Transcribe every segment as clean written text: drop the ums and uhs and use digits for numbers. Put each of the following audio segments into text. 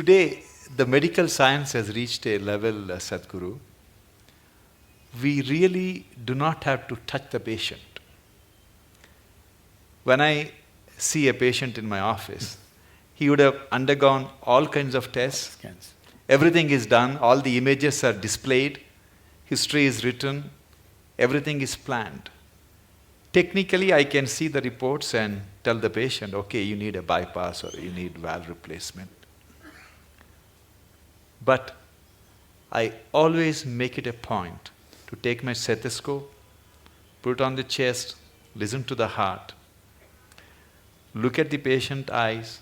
Today, the medical science has reached a level, Sadhguru, we really do not have to touch the patient. When I see a patient in my office, he would have undergone all kinds of tests. Scans. Everything is done, all the images are displayed, history is written, everything is planned. Technically, I can see the reports and tell the patient, okay, you need a bypass or you need valve replacement. But I always make it a point to take my stethoscope, put it on the chest, listen to the heart, look at the patient's eyes,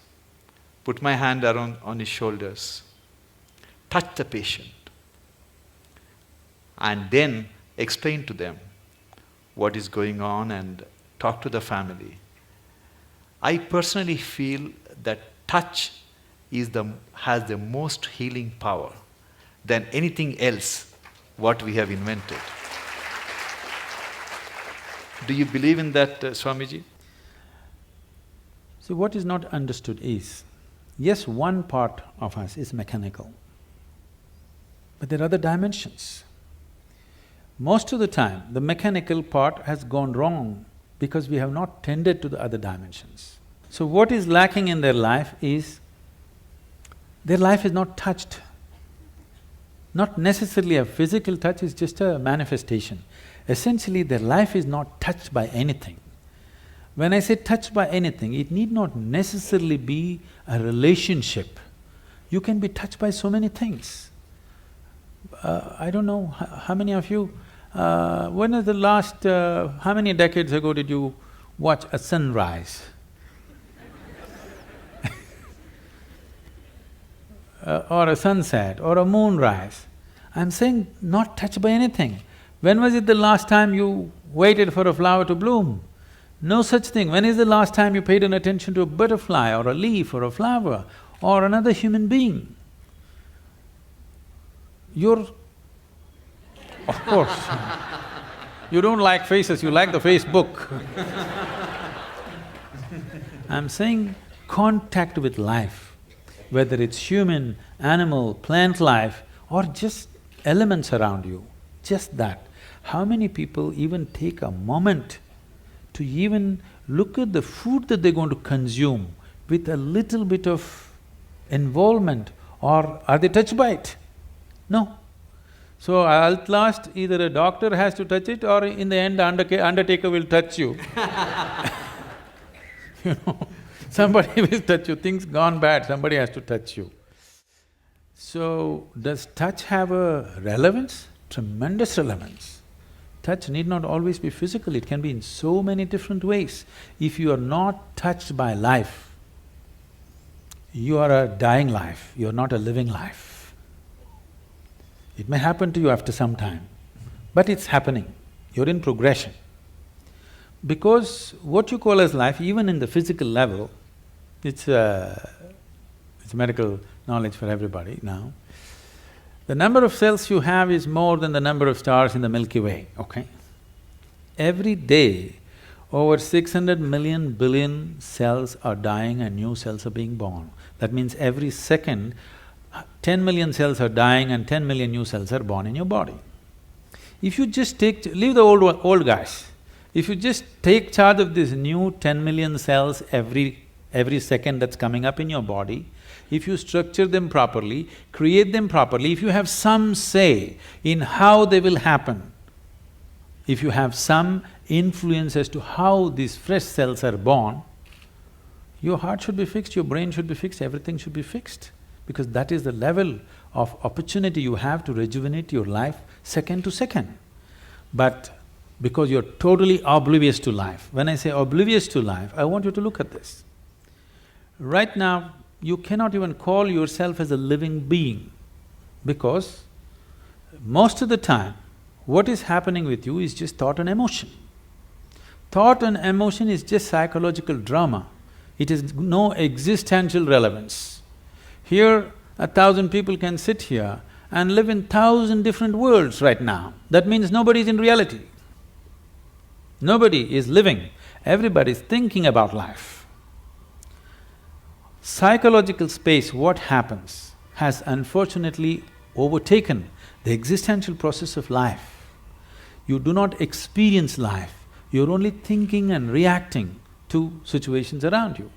put my hand around on his shoulders, touch the patient, and then explain to them what is going on and talk to the family. I personally feel that touch has the most healing power than anything else what we have invented. Do you believe in that, Swamiji? So what is not understood is, yes, one part of us is mechanical, but there are other dimensions. Most of the time, the mechanical part has gone wrong because we have not tended to the other dimensions. So what is lacking in their life is, their life is not touched. Not necessarily a physical touch, it's just a manifestation. Essentially, their life is not touched by anything. When I say touched by anything, it need not necessarily be a relationship. You can be touched by so many things. I don't know how many of you… when was the last… how many decades ago did you watch a sunrise? Or a sunset, or a moonrise. I'm saying not touched by anything. When was it the last time you waited for a flower to bloom? No such thing. When is the last time you paid an attention to a butterfly, or a leaf, or a flower, or another human being? You're… of course, you don't like faces, you like the Facebook. I'm saying contact with life, whether it's human, animal, plant life, or just elements around you, just that. How many people even take a moment to even look at the food that they're going to consume with a little bit of involvement, or are they touched by it? No. So at last, either a doctor has to touch it, or in the end, undertaker will touch you. You know, somebody will touch you, things gone bad, somebody has to touch you. So, does touch have a relevance? Tremendous relevance. Touch need not always be physical, it can be in so many different ways. If you are not touched by life, you are a dying life, you are not a living life. It may happen to you after some time, but it's happening, you're in progression. Because what you call as life, even in the physical level, it's medical knowledge for everybody now. The number of cells you have is more than the number of stars in the Milky Way, okay? Every day, over 600 million billion cells are dying and new cells are being born. That means every second, 10 million cells are dying and 10 million new cells are born in your body. If you just leave the old guys, if you just take charge of this new 10 million cells every second that's coming up in your body, if you structure them properly, create them properly, if you have some say in how they will happen, if you have some influence as to how these fresh cells are born, your heart should be fixed, your brain should be fixed, everything should be fixed. Because that is the level of opportunity you have to rejuvenate your life second to second. But because you're totally oblivious to life, when I say oblivious to life, I want you to look at this. Right now, you cannot even call yourself as a living being, because most of the time, what is happening with you is just thought and emotion. Thought and emotion is just psychological drama, it has no existential relevance. Here, 1,000 people can sit here and live in 1,000 different worlds right now. That means nobody is in reality. Nobody is living, everybody is thinking about life. Psychological space, what happens? has unfortunately overtaken the existential process of life. You do not experience life, you're only thinking and reacting to situations around you.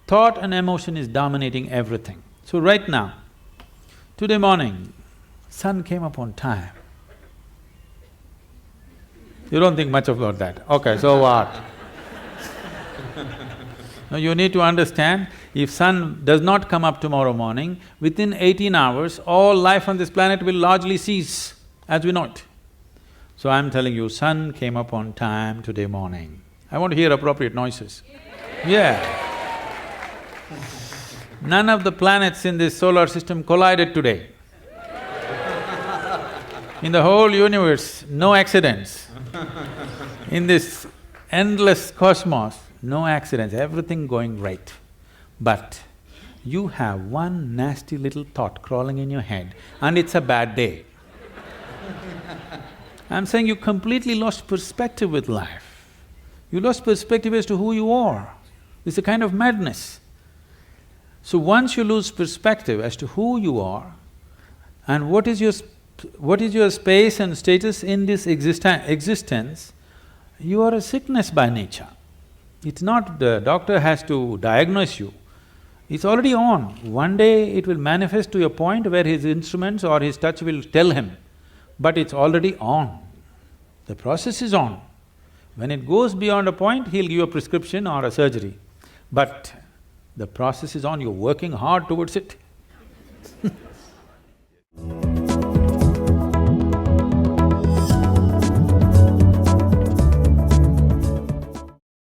Thought and emotion is dominating everything. So right now, today morning, sun came up on time. You don't think much about that. Okay, so what? Now you need to understand, if sun does not come up tomorrow morning, within 18 hours, all life on this planet will largely cease as we know it. So I'm telling you, sun came up on time today morning. I want to hear appropriate noises. Yeah. None of the planets in this solar system collided today. In the whole universe, no accidents. In this endless cosmos, no accidents, everything going right. But you have one nasty little thought crawling in your head and it's a bad day. I'm saying you completely lost perspective with life. You lost perspective as to who you are. It's a kind of madness. So once you lose perspective as to who you are and what is your space and status in this existence, you are a sickness by nature. It's not the doctor has to diagnose you, it's already on. One day it will manifest to a point where his instruments or his touch will tell him, but it's already on. The process is on. When it goes beyond a point, he'll give you a prescription or a surgery. But the process is on, you're working hard towards it.